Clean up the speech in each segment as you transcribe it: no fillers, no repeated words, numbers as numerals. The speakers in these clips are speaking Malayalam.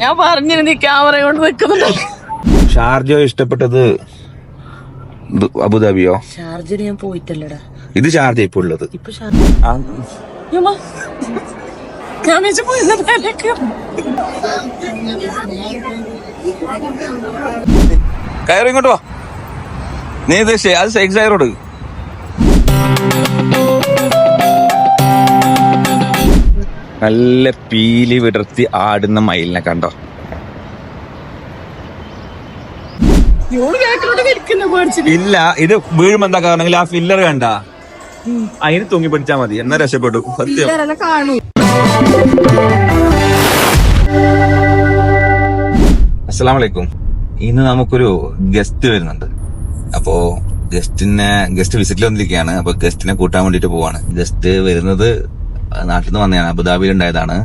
ഞാൻ പറഞ്ഞിരുന്നു ക്യാമറ കൊണ്ട് വെക്കുന്നുണ്ട്. ഷാർജോ ഇഷ്ടപ്പെട്ടത് അബുദാബിയോ? ഷാർജയിൽ ഞാൻ പോയിട്ടല്ലടാ. ഇത് ഷാർജ ഇപ്പൊ ഉള്ളത്. കയറി ഇങ്ങോട്ട് വാ. നീ ഇത് അത് ഷെയ്ഖ് സായ് റോഡ്. നല്ല പീലി വിടർത്തി ആടുന്ന മയിലിനെ കണ്ടോ? ഇല്ല, ഇത് വീഴുമ്പോ എന്താ കാരണമെങ്കിൽ ആ ഫില്ലർ കണ്ട അതിന് തൂങ്ങി പിടിച്ചാ മതി, എന്നാ രക്ഷപ്പെട്ടു. സത്യം. അസ്സലാമു അലൈക്കും. ഇന്ന് നമുക്കൊരു ഗസ്റ്റ് വരുന്നുണ്ട്. അപ്പോ ഗസ്റ്റ് വിസിറ്റിൽ വന്നിരിക്കുകയാണ്. അപ്പൊ ഗസ്റ്റിനെ കൂട്ടാൻ വേണ്ടിട്ട് പോവാണ്. ഗസ്റ്റ് വരുന്നത് നാട്ടിൽ നിന്ന് വന്നതാണ്, അബുദാബിയിൽ ഉണ്ടായതാണ്.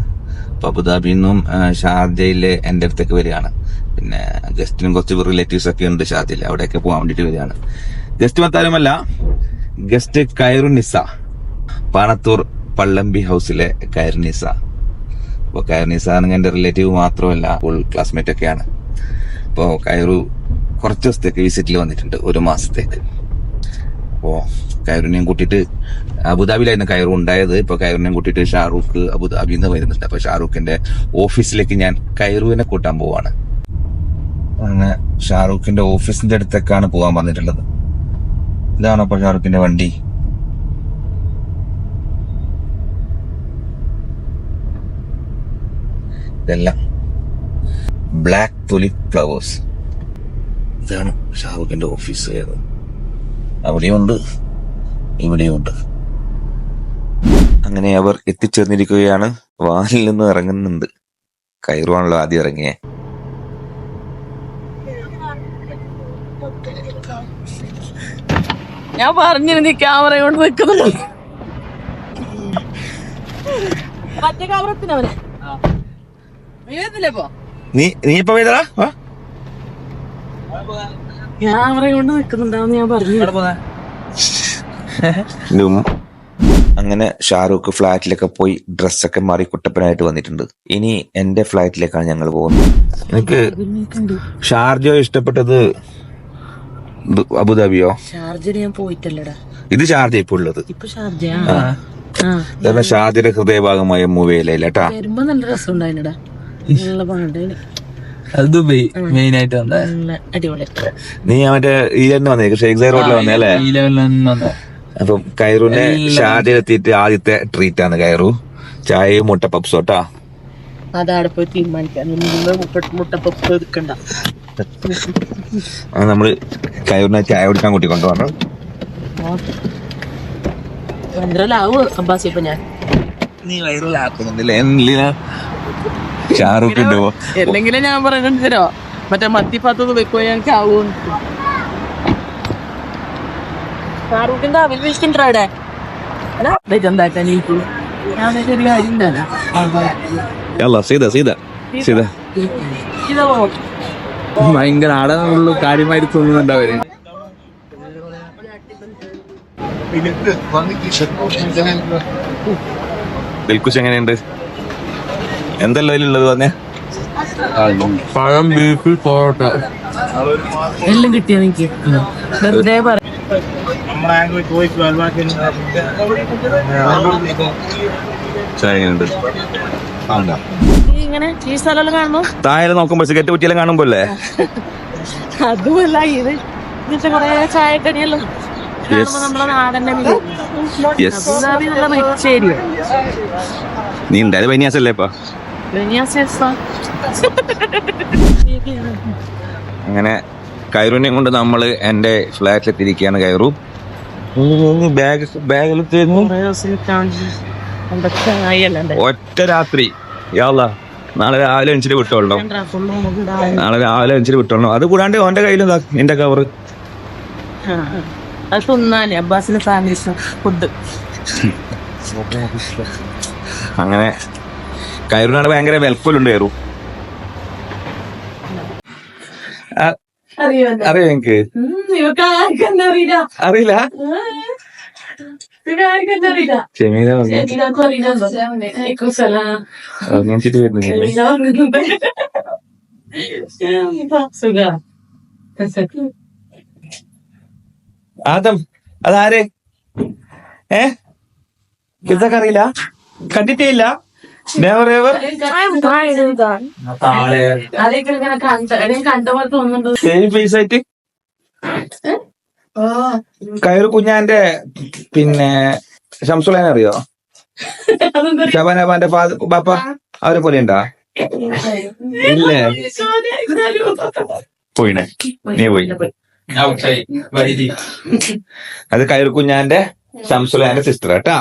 അപ്പൊ അബുദാബിയിൽ നിന്നും ഷാർജയിലെ എന്റെ അടുത്തേക്ക് വരികയാണ്. പിന്നെ ഗസ്റ്റിനും കുറച്ച് റിലേറ്റീവ്സ് ഒക്കെ ഉണ്ട് ഷാർജയിൽ, അവിടെയൊക്കെ പോകാൻ വേണ്ടിട്ട് വരികയാണ്. ഗസ്റ്റ് മറ്റാരുമല്ല, ഗസ്റ്റ് കൈറുനിസ, പാണത്തൂർ പള്ളമ്പി ഹൗസിലെ കൈറുനിസ. അപ്പൊ കൈറുനിസ ആണെങ്കിൽ എന്റെ റിലേറ്റീവ് മാത്രമല്ല, ഫുൾ ക്ലാസ്മേറ്റ് ഒക്കെയാണ്. അപ്പോ കൈറു കുറച്ച് ദിവസത്തേക്ക് വിസിറ്റിൽ വന്നിട്ടുണ്ട്, 1 മാസത്തേക്ക്. അപ്പോ കൈറുനെയും കൂട്ടിയിട്ട് അബുദാബിയിലായിരുന്നു കൈറു ഉണ്ടായത്. ഇപ്പൊ കൈറുനെയും കൂട്ടിയിട്ട് ഷാറൂഖ് അബുദാബിയിൽ നിന്ന് വരുന്നുണ്ട്. അപ്പൊ ഷാറൂഖിന്റെ ഓഫീസിലേക്ക് ഞാൻ കൈറുവിനെ കൂട്ടാൻ പോവാണ്. അങ്ങനെ ഷാറൂഖിന്റെ ഓഫീസിന്റെ അടുത്തേക്കാണ് പോകാൻ പറഞ്ഞിട്ടുള്ളത്. ഇതാണോ അപ്പൊ ഷാറൂഖിന്റെ വണ്ടി? ഇതെല്ലാം ബ്ലാക്ക് തുലിപ് ഫ്ലവേഴ്സ്. ഇതാണ് ഷാറൂഖിന്റെ ഓഫീസ്. അവിടെയുണ്ട്, ഇവിടെയുണ്ട്. അങ്ങനെ അവർ എത്തിച്ചേർന്നിരിക്കുകയാണ്. വാനിൽ നിന്ന് ഇറങ്ങുന്നുണ്ട്. കൈറുവാണല്ലോ ആദ്യം ഇറങ്ങിയേ. ഞാൻ പറഞ്ഞിരുന്നു ക്യാമറ കൊണ്ട് വെക്കുന്നുണ്ട്. മറ്റേ ക്യാമറത്തിനവനെ നീ ഇപ്പൊ വേദടാ ക്യാമറ കൊണ്ട് വെക്കുന്നുണ്ടാവും ഞാൻ പറഞ്ഞു. അങ്ങനെ ഷാറൂഖ് ഫ്ലാറ്റിലൊക്കെ പോയി ഡ്രസ്സൊക്കെ മാറി കുട്ടപ്പനായിട്ട് വന്നിട്ടുണ്ട്. ഇനി എന്റെ ഫ്ലാറ്റിലേക്കാണ് ഞങ്ങൾ പോകുന്നത്. എനിക്ക് ഷാർജോ ഇഷ്ടപ്പെട്ടത് അബുദാബിയോ? ഷാർജയിൽ ഞാൻ പോയിട്ടല്ലടാ. ഇത് ഷാർജ ഇപ്പൊ ഉള്ളത്. ഇപ്പൊ ഷാർജ ഷാർജയുടെ ഹൃദയഭാഗമായ മൂവേലേട്ടാ. വരുമ്പോ നല്ല രസം ഉണ്ടായിട്ടാ. നല്ല പാണ്ടായി. ദുബൈ മെയിൻ ആയിട്ട് അടിപൊളി. നീ മറ്റേ ഈ തന്നെ വന്നേ, ഷെയ്ഖ് സായ് റോഡിൽ വന്നേ അല്ലേ? അപ്പം കൈറുവിന്റെ ഷാർജയിലെത്തിയിട്ട് ആദ്യത്തെ ട്രീറ്റ് ആണ് കൈറു. ചായയും മുട്ട പപ്സോട്ടാ. അതവിടെ പോയി തീരുമാനിക്കാം. മുട്ട പപ്സ് എടുക്കണ്ട. നമ്മള് കൈറിനെ ചായ കുടിക്കാൻ കൂട്ടി കൊണ്ടുവന്നു. അബ്ബാസിപ്പോ ഞാൻ നീ വൈറലാക്കുന്നുണ്ടല്ലേ ഷാറൂഖ് ഉണ്ടോ? എന്തെങ്കിലും ഞാൻ പറയുന്നുണ്ട് തരോ. മറ്റേ മത്തിപ്പാത്തത് വെക്കോ ഞങ്ങൾക്ക് ആവും. ഷാറൂഖിന്റെ അവൽ വിളിച്ചിട്ടുണ്ടോ? എന്താക്കാൻ എനിക്ക് ഞാൻ ഒരു കാര്യം ഭയങ്കര ആടാനുള്ള കാര്യമായിട്ട് തോന്നുന്നുണ്ട് അവര്. ദിൽകുഷ് എങ്ങനെയുണ്ട്? എന്തല്ലോ അതിലുള്ളത് പറഞ്ഞേ? പഴം, ബീഫ്, പൊറോട്ട എല്ലാം കിട്ടിയ എനിക്ക് വെറുതെ പറയാം. ഇങ്ങനെ ഈ സ്ഥലം കാണുന്നു. താഴെ നോക്കുമ്പോ സിഗരറ്റ് കുറ്റിയെല്ലാം കാണുമ്പോ അല്ലേ? അതുമല്ല ഇത് ഇന്നത്തെ കൊറേ ചായക്കടിയല്ലോ നമ്മളെ നാടന്റെ. നീ ഉണ്ടായത് ബനിയാസല്ലേ ഇപ്പൊ? അങ്ങനെ കൈറുവിനെ കൊണ്ട് നമ്മള് എന്റെ ഫ്ലാറ്റിലെത്തിയിരിക്കുകയാണ്. കൈറു ഒറ്റ രാത്രി നാളെ രാവിലെ 5 വിട്ടോളൂ. അത് കൂടാണ്ട് ഓന്റെ കയ്യിലും നിന്റെ കവറ്. അത് തിന്നാലേ അബ്ബാസിന്റെ ഫാമിലി ഫുഡ്. അങ്ങനെ കൈറുനാണ് ഭയങ്കര വെൽപ്പുണ്ട്. കയറു അറിയോ? എനിക്ക് അറിയില്ല. സുഖ ആദം അതാര് ഇതൊക്കെ അറിയില്ല, കണ്ടിട്ടേ ഇല്ല. Never ever. Same face ആയിട്ട് കയറ് കുഞ്ഞാന്റെ പിന്നെ ശംസുലേനെ അറിയോ? ഷബാനബാന്റെ ബാപ്പ അവരെ പോലെ ഉണ്ടാ? ഇല്ലേ? പോയിനെ, നീ പോയി. അത് കയറ് കുഞ്ഞാന്റെ ശംസുലേന്റെ സിസ്റ്റർ കേട്ടാ.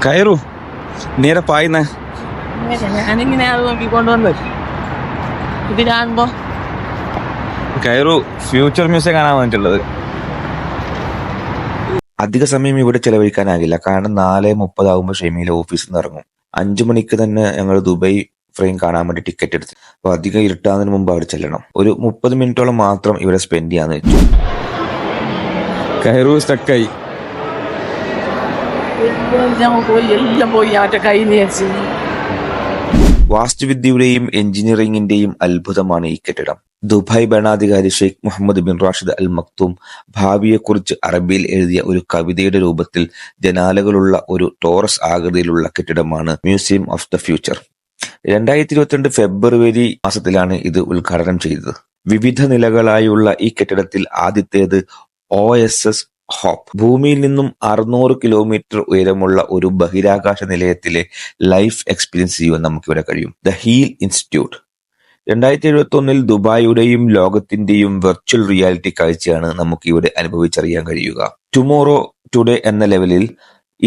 കയറു നീരെ പായുന്ന ഞാനിങ്ങനെ അത് നോക്കിക്കൊണ്ടുവന്നു ഇത് കാണുമ്പോ. കയറു ഫ്യൂച്ചർ മ്യൂസിയം കാണാൻ വന്നിട്ടുള്ളത്. അധിക സമയം ഇവിടെ ചെലവഴിക്കാനാകില്ല, കാരണം 4:30 ആകുമ്പോൾ ഷെമീല ഓഫീസിൽ നിന്ന് ഇറങ്ങും. 5 മണിക്ക് തന്നെ ഞങ്ങൾ ദുബായ് ഫ്രെയിം കാണാൻ വേണ്ടി ടിക്കറ്റ് എടുത്തു. അപ്പൊ അധികം ഇരുട്ടാകുന്നതിന് മുമ്പ് അവിടെ ചെല്ലണം. ഒരു 30 മിനിറ്റോളം മാത്രം ഇവിടെ സ്പെൻഡ് ചെയ്യാന്ന് വെച്ചു. കയറു സ്റ്റക്കായി. എല്ലാം പോയി അവന്റെ കൈ നേരിച്ച്. വാസ്തുവിദ്യയുടെയും എഞ്ചിനീയറിംഗിന്റെയും അത്ഭുതമാണ് ഈ കെട്ടിടം. ദുബായ് ഭരണാധികാരി Sheikh Mohammed bin Rashid Al Maktoum ഭാവിയെക്കുറിച്ച് അറബിയിൽ എഴുതിയ ഒരു കവിതയുടെ രൂപത്തിൽ ജനാലകളുള്ള ഒരു ടോറസ് ആകൃതിയിലുള്ള കെട്ടിടമാണ് മ്യൂസിയം ഓഫ് ദ ഫ്യൂച്ചർ. 2022 ഫെബ്രുവരി മാസത്തിലാണ് ഇത് ഉദ്ഘാടനം ചെയ്തത്. വിവിധ നിലകളായുള്ള ഈ കെട്ടിടത്തിൽ ആദ്യത്തേത് OSS ഹോപ്പ്, ഭൂമിയിൽ നിന്നും 600 കിലോമീറ്റർ ഉയരമുള്ള ഒരു ബഹിരാകാശ നിലയത്തിലെ ലൈഫ് എക്സ്പീരിയൻസ് ചെയ്യുവാൻ നമുക്കിവിടെ കഴിയും. The heal institute. 2071 ദുബായിയുടെയും ലോകത്തിന്റെയും വെർച്വൽ റിയാലിറ്റി കാഴ്ചയാണ് നമുക്കിവിടെ അനുഭവിച്ചറിയാൻ കഴിയുക. ടുമോറോ ടുഡേ എന്ന ലെവലിൽ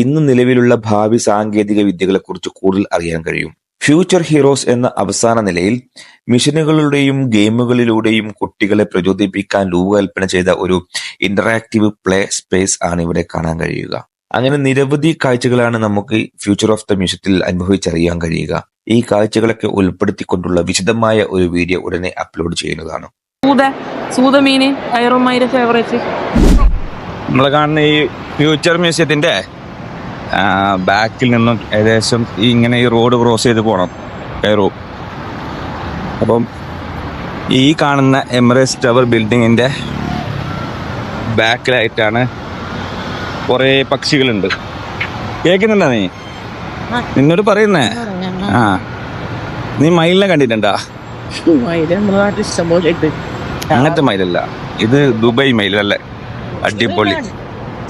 ഇന്ന് നിലവിലുള്ള ഭാവി സാങ്കേതിക വിദ്യകളെ കുറിച്ച് കൂടുതൽ അറിയാൻ കഴിയും. ഫ്യൂച്ചർ ഹീറോസ് എന്ന അവസാന നിലയിൽ മിഷനുകളുടെയും ഗെയിമുകളിലൂടെയും കുട്ടികളെ പ്രചോദിപ്പിക്കാൻ രൂപകൽപ്പന ചെയ്ത ഒരു ഇന്ററാക്റ്റീവ് പ്ലേ സ്പേസ് ആണ് ഇവിടെ കാണാൻ കഴിയുക. അങ്ങനെ നിരവധി കാഴ്ചകളാണ് നമുക്ക് ഫ്യൂച്ചർ ഓഫ് ദ മ്യൂസിയത്തിൽ അനുഭവിച്ചറിയാൻ കഴിയുക. ഈ കാഴ്ചകളൊക്കെ ഉൾപ്പെടുത്തിക്കൊണ്ടുള്ള വിശദമായ ഒരു വീഡിയോ ഉടനെ അപ്ലോഡ് ചെയ്യുന്നതാണ്. സൂതമീന് കയറുമായിരെ ഫേവറേറ്റ്. നമ്മൾ കാണുന്ന ഈ ഫ്യൂച്ചർ മ്യൂസിയത്തിന്റെ ബാക്കിൽ നിന്നും ഏകദേശം ഇങ്ങനെ ഈ റോഡ് ക്രോസ് ചെയ്ത് പോകണം കയറൂ. അപ്പം ഈ കാണുന്ന എമിറേറ്റ്സ് ടവർ ബിൽഡിങ്ങിന്റെ ബാക്കിലായിട്ടാണ് കുറേ പക്ഷികളുണ്ട്. കേൾക്കുന്നുണ്ടാ നീ? നിന്നോട് പറയുന്നേ. ആ, നീ മയിലിനെ കണ്ടിട്ടുണ്ടാ? അങ്ങനത്തെ മയിലല്ല, ഇത് ദുബായ് മയിൽ. നല്ല അടിപൊളി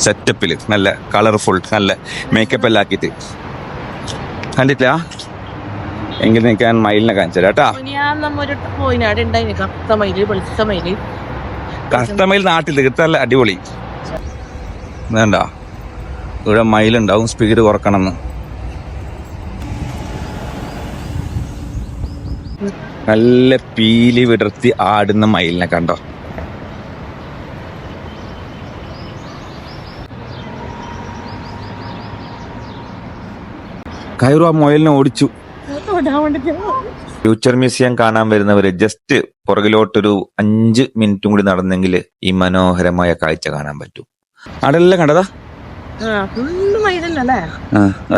സെറ്റപ്പില്, നല്ല കളർഫുൾ, നല്ല മേക്കപ്പ് എല്ലാം ആക്കിയിട്ട്. കണ്ടിട്ടില്ല? എങ്കിൽ ഞാൻ മയിലിനെ കാണിച്ചു തരാം കേട്ടാ. കറുത്തമയിൽ നാട്ടിൽ തീർത്തല്ല അടിപൊളി. വേണ്ട, ഇവിടെ മയിലുണ്ടാവും, സ്പീഡ് കുറക്കണമെന്ന്. നല്ല പീലി വിടർത്തി ആടുന്ന മയിലിനെ കണ്ടോ? കയറു ആ മുയലിനെ ഓടിച്ചു. ഫ്യൂച്ചർ മ്യൂസിയം കാണാൻ വരുന്നവര് ജസ്റ്റ് പുറകിലോട്ടൊരു 5 മിനിറ്റും കൂടി നടന്നെങ്കിൽ ഈ മനോഹരമായ കാഴ്ച കാണാൻ പറ്റും. അവിടെല്ലാം കണ്ടതാ?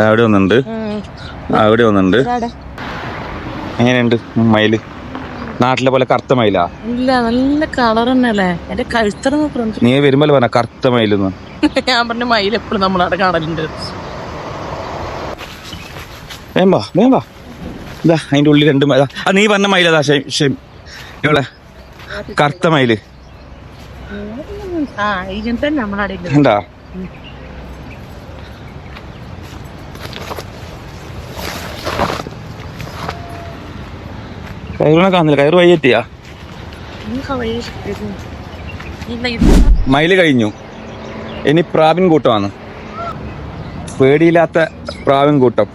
അവിടെ ഒന്നുണ്ട്, അവിടെ ഒന്നുണ്ട്. എങ്ങനെയുണ്ട് മയില്? നാട്ടിലെ പോലെ കറുത്ത മയിലാ? ഇല്ല, നല്ല കളർ തന്നെയല്ലേ. എന്റെ കഴുത്തറ നീ വരുമ്പോ പറഞ്ഞ കറുത്ത മയിലെന്ന്. ഞാൻ പറഞ്ഞ മയിൽ എപ്പോഴും നമ്മളവിടെ കാണലുണ്ട്. വേമ്പാ വേമ്പാ, ഇതാ അതിന്റെ ഉള്ളിൽ 2 മയില. നീ പറഞ്ഞ മയിലതാ ഇവിടെ കറുത്ത മയില്. എന്താ കയറിനെ കാണുന്നില്ല? കയറ് വയ്യെത്തിയാ? മയില് കഴിഞ്ഞു, ഇനി പ്രാവിൻ കൂട്ടമാണ്. പേടിയില്ലാത്ത പ്രാവിൻ കൂട്ടം.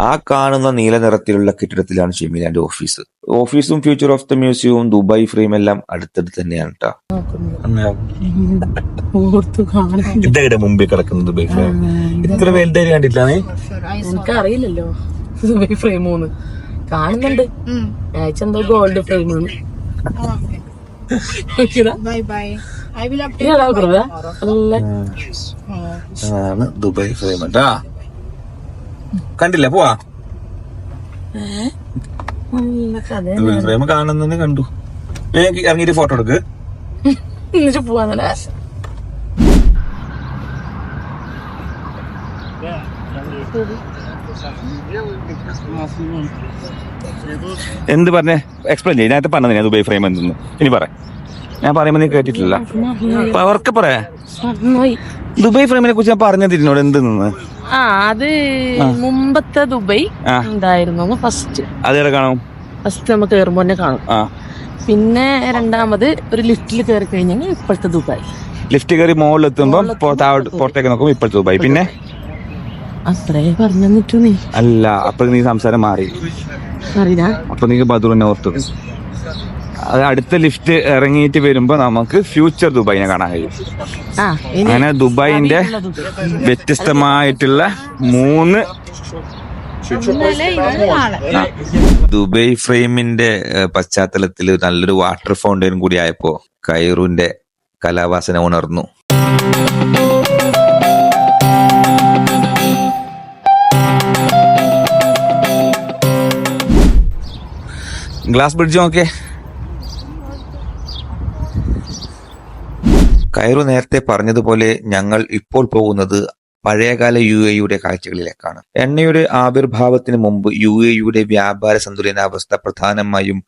ആ കാണുന്ന നീല നിറത്തിലുള്ള കെട്ടിടത്തിലാണ് ഷെമീലാന്റെ ഓഫീസ്. ഓഫീസും ഫ്യൂച്ചർ ഓഫ് ദ മ്യൂസിയവും ദുബായ് ഫ്രെയിം എല്ലാം അടുത്തടുത്ത് തന്നെയാണ് കേട്ടോ. മുമ്പിൽ കിടക്കുന്നത് ദുബായ് ഫ്രെയിം. ഇത്ര വലുതായി കണ്ടിട്ടില്ല? എനിക്കറിയില്ലല്ലോ ദുബായ് ഫ്രെയിം കാണുന്നുണ്ട്. അയച്ചെന്തോ ഗോൾഡ് ഫ്രെയിം. അതാണ് ദുബായ് ഫ്രെയിം കേട്ടാ. കണ്ടില്ല പോവാ ദുബായ് ഫ്രെയിം കാണുന്നെ കണ്ടു. ഇറങ്ങിയിട്ട് ഫോട്ടോ എടുക്ക്. പോവാന്നല്ലേ എന്ത് പറഞ്ഞേ? എക്സ്പ്ലെയിൻ ചെയ്യും. നേരത്തെ പറഞ്ഞത് ഞാൻ ദുബായ് ഫ്രെയിം എന്തെന്ന്. ഇനി പറ. ഞാൻ പറയുമ്പോ നീ കേട്ടിട്ടില്ല. അവർക്ക് പറയാ ദുബായ് ഫ്രെയിമിനെ കുറിച്ച് ഞാൻ പറഞ്ഞത് ഇതിനോട് എന്തെന്ന്. അത് മുമ്പത്തെ ദുബായ് ഉണ്ടായിരുന്നു ഫസ്റ്റ്. അതേടെ കാണും. ഫസ്റ്റ് നമുക്ക് കയറുമ്പോ തന്നെ കാണും. പിന്നെ രണ്ടാമത് ഒരു ലിഫ്റ്റിൽ കയറി കഴിഞ്ഞാൽ ഇപ്പോഴത്തെ ദുബായ്. ലിഫ്റ്റ് കയറി മുകളിലെത്തുമ്പോ പുറത്തേക്ക് നോക്കുമ്പോ ഇപ്പോഴത്തെ ദുബായ്. പിന്നെ അത്രേ പറഞ്ഞു നീ. അല്ല, അപ്പൊ നീ സംസാരം മാറി. അപ്പൊ നീ ബദൂറിനെ ഓർത്തു. അത് അടുത്ത ലിഫ്റ്റ് ഇറങ്ങിയിട്ട് വരുമ്പോ നമുക്ക് ഫ്യൂച്ചർ ദുബായിനെ കാണാൻ കഴിയും. അങ്ങനെ ദുബായിന്റെ വ്യത്യസ്തമായിട്ടുള്ള 3 ദുബായ് ഫ്രെയിമിന്റെ പശ്ചാത്തലത്തിൽ നല്ലൊരു വാട്ടർ ഫൗണ്ടൈൻ കൂടി ആയപ്പോ കൈറൂന്റെ കലാവാസന ഉണർന്നു. ഗ്ലാസ് ബ്രിഡ്ജ് നോക്കേ. കൈറു നേരത്തെ പറഞ്ഞതുപോലെ ഞങ്ങൾ ഇപ്പോൾ പോകുന്നത് പഴയകാല UAE-യുടെ കാഴ്ചകളിലേക്കാണ്. എണ്ണയുടെ ആവിർഭാവത്തിന് മുമ്പ് UAE-യുടെ വ്യാപാര സന്തുലനാവസ്ഥ പ്രധാനമായും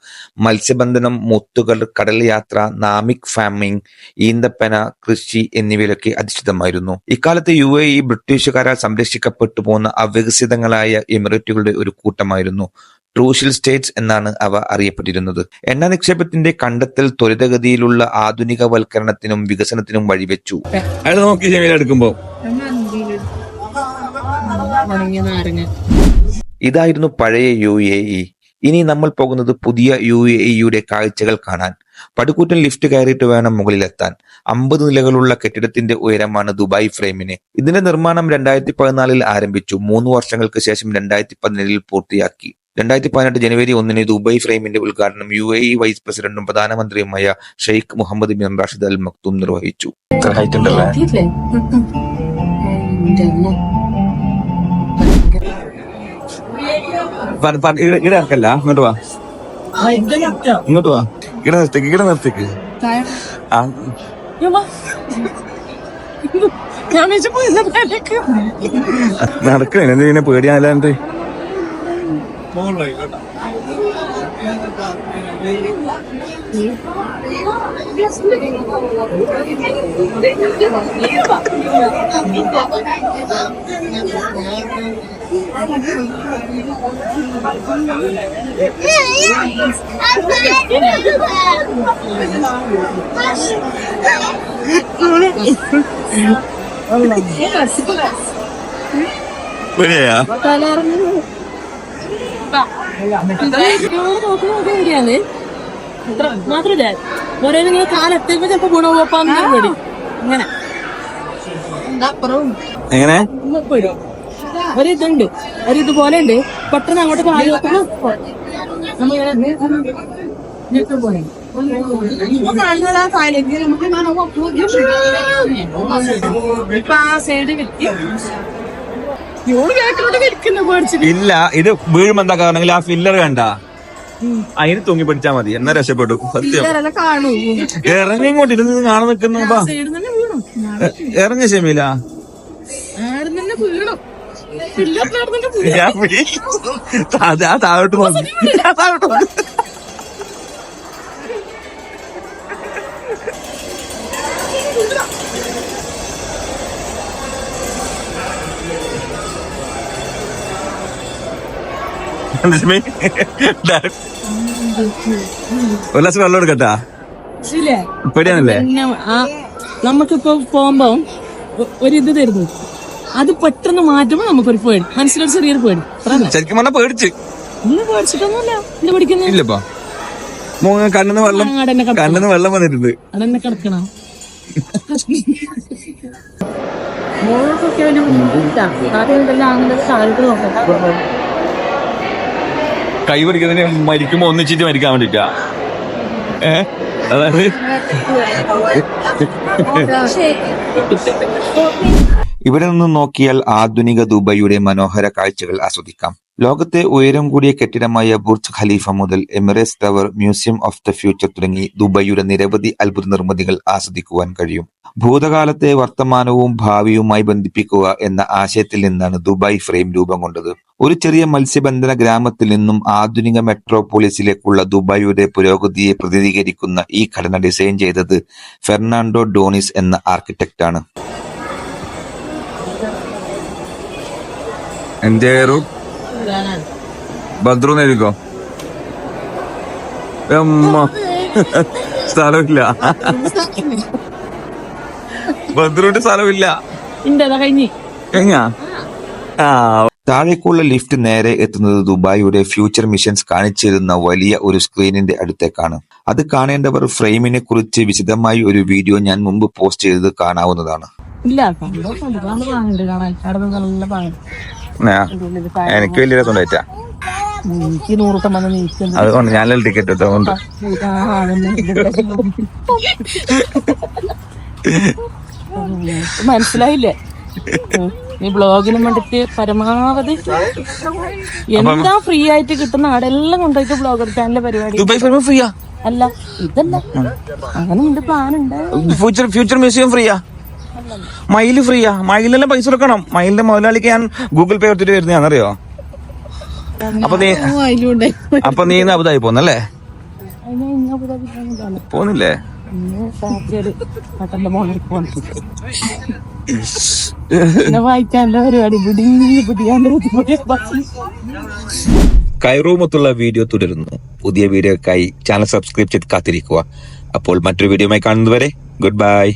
മത്സ്യബന്ധനം, മുത്തുകൾ, കടൽ യാത്ര, നാമിക് ഫാമിംഗ്, ഈന്തപ്പന കൃഷി എന്നിവയിലൊക്കെ അധിഷ്ഠിതമായിരുന്നു. ഇക്കാലത്ത് UAE ബ്രിട്ടീഷുകാരാൽ സംരക്ഷിക്കപ്പെട്ടു പോന്ന അവികസിതങ്ങളായ എമിറേറ്റുകളുടെ ഒരു കൂട്ടമായിരുന്നു. ട്രൂഷ്യൽ സ്റ്റേറ്റ്സ് എന്നാണ് അവ അറിയപ്പെട്ടിരുന്നത്. എണ്ണ നിക്ഷേപത്തിന്റെ കണ്ടെത്തൽ ത്വരിതഗതിയിലുള്ള ആധുനികവൽക്കരണത്തിനും വികസനത്തിനും വഴിവെച്ചു. എടുക്കുമ്പോ ഇതായിരുന്നു പഴയ UAE. ഇനി നമ്മൾ പോകുന്നത് പുതിയ UAE-യുടെ കാഴ്ചകൾ കാണാൻ. പടുകൂറ്റൻ ലിഫ്റ്റ് കയറിയിട്ട് വേണം മുകളിലെത്താൻ. 50 നിലകളുള്ള കെട്ടിടത്തിന്റെ ഉയരമാണ് ദുബായ് ഫ്രെയിമിന്. ഇതിന്റെ നിർമ്മാണം 2014 ആരംഭിച്ചു. 3 വർഷങ്ങൾക്ക് ശേഷം 2017 പൂർത്തിയാക്കി. 2018 ജനുവരി 1 ദുബായ് ഫ്രെയിമിന്റെ ഉദ്ഘാടനം UAE വൈസ് പ്രസിഡന്റും പ്രധാനമന്ത്രിയുമായ Sheikh Mohammed bin Rashid Al Maktoum നിർവഹിച്ചു. ഇടക്കല്ല, ഇങ്ങോട്ട് വാ, ഇങ്ങോട്ട് വാ, നിർത്തിക്ക്. നടക്കണേ എന്തിനെ പേടിയാലാണ്ട്. മാത്രല്ല ഒരേ നിങ്ങൾ കാലെത്തുമ്പോ ചിലപ്പോ ഗുണപോപ്പാന്ന് പേടി. അങ്ങനെ എങ്ങനെ ഒരിതുണ്ട്, ഒരിതുപോലെ ഉണ്ട്. പെട്ടെന്ന് അങ്ങോട്ട് കാല് വെക്കുമ്പോ ഇല്ല. ഇത് വീഴുമ്പോ എന്താ കാരണമെങ്കിൽ ആ ഫില്ലർ കണ്ട അതിന് തൂങ്ങി പിടിച്ചാ മതി, എന്നാ രക്ഷപ്പെട്ടു. സത്യം. ഇറങ്ങി ഇങ്ങോട്ട് ഇരുന്ന് കാണാൻ നിൽക്കുന്ന ഇറങ്ങ ഷമീല. താഴോട്ട് നോക്കി. ഒരു ഗ്ലാസ് വെള്ളം എടുക്കട്ടാ? പേടിയാണല്ലേ? നമുക്കിപ്പോ പോകുമ്പോ ഒരിത് തരുന്നു, അത് പെട്ടെന്ന് മാറ്റുമ്പോ നമുക്കൊരു പേടി, മനസ്സിലൊരു ചെറിയൊരു പേടി. ശരിക്കും പറഞ്ഞാൽ പേടിച്ച് പേടിച്ചിട്ടൊന്നുമില്ല. എന്ത് പഠിക്കുന്നത്? ഇല്ലപ്പാ, കണ്ണിന്ന് വെള്ളം വന്നിട്ടുണ്ട്. അതെന്നെ കിടക്കണം. കൈ പിടിക്കുന്നതിന് മരിക്കുമ്പോ ഒന്നിച്ചിട്ട് മരിക്കാൻ വേണ്ടിട്ടാ. അതാണ് ഇവിടെ നിന്ന് നോക്കിയാൽ ആധുനിക ദുബൈയുടെ മനോഹര കാഴ്ചകൾ ആസ്വദിക്കാം. ലോകത്തെ ഉയരം കൂടിയ കെട്ടിടമായ ബുർജ് ഖലീഫ മുതൽ Emirates tower, museum of the future തുടങ്ങി ദുബൈയുടെ നിരവധി അത്ഭുത നിർമ്മിതികൾ ആസ്വദിക്കുവാൻ കഴിയും. ഭൂതകാലത്തെ വർത്തമാനവും ഭാവിയുമായി ബന്ധിപ്പിക്കുക എന്ന ആശയത്തിൽ നിന്നാണ് ദുബായ് ഫ്രെയിം രൂപം കൊണ്ടത്. ഒരു ചെറിയ മത്സ്യബന്ധന ഗ്രാമത്തിൽ നിന്നും ആധുനിക മെട്രോപോളിസിലേക്കുള്ള ദുബായിയുടെ പുരോഗതിയെ പ്രതിനിധീകരിക്കുന്ന ഈ ഘടന ഡിസൈൻ ചെയ്തത് ഫെർണാണ്ടോ ഡോണിസ് എന്ന ആർക്കിടെക്റ്റ് ആണ്. എന്റെ ബദ്രു നേരിക്കോ സ്ഥലമില്ല, ബദ്രുവിന്റെ സ്ഥലമില്ല. താഴേക്കുള്ള ലിഫ്റ്റ് നേരെ എത്തുന്നത് ദുബായിയുടെ ഫ്യൂച്ചർ മിഷൻസ് കാണിച്ചിരുന്ന വലിയ ഒരു സ്ക്രീനിന്റെ അടുത്തേക്കാണ്. അത് കാണേണ്ടവർ ഫ്രെയിമിനെ കുറിച്ച് വിശദമായി ഒരു വീഡിയോ ഞാൻ മുമ്പ് പോസ്റ്റ് ചെയ്തത് കാണാവുന്നതാണ്. എനിക്ക് വലിയ രസമുണ്ടായിട്ടാ, അതുകൊണ്ട് ഞാനല്ല ടിക്കറ്റ് എടുത്തോണ്ട്. മനസ്സിലായില്ലേ? ഈ ബ്ലോഗിനും വേണ്ടിട്ട് പരമാവധി എന്താ ഫ്രീ ആയിട്ട് കിട്ടുന്ന ആടെല്ലാം കൊണ്ടുപോയിട്ട് ബ്ലോഗർ ചാനലിലെ പരിപാടി ഫ്രീയാ അല്ല, ഇതല്ല, അങ്ങനെ ഉണ്ട്, പ്ലാൻ ഉണ്ട്. ഫ്യൂച്ചർ മ്യൂസിയം ഫ്രീയാ, മയില് ഫ്രീയാ. മയിലെല്ലാം പൈസ കൊടുക്കണം. മയിലിന്റെ മുതലാളിക്ക് ഞാൻ ഗൂഗിൾ പേ എടുത്തിട്ട് വരുന്നതാണെന്നറിയോ? അപ്പൊ നീ ഇന്ന് അബുദാബി പോന്നല്ലേ? പോന്നില്ലേ? വായിക്കാനുള്ള പരിപാടി. കൈറൂമത്തുള്ള വീഡിയോ തുടരുന്നു. പുതിയ വീഡിയോക്കായി ചാനൽ സബ്സ്ക്രൈബ് ചെയ്ത് കാത്തിരിക്കുക. അപ്പോൾ മറ്റൊരു വീഡിയോയുമായി കാണുന്നതുവരെ ഗുഡ് ബൈ.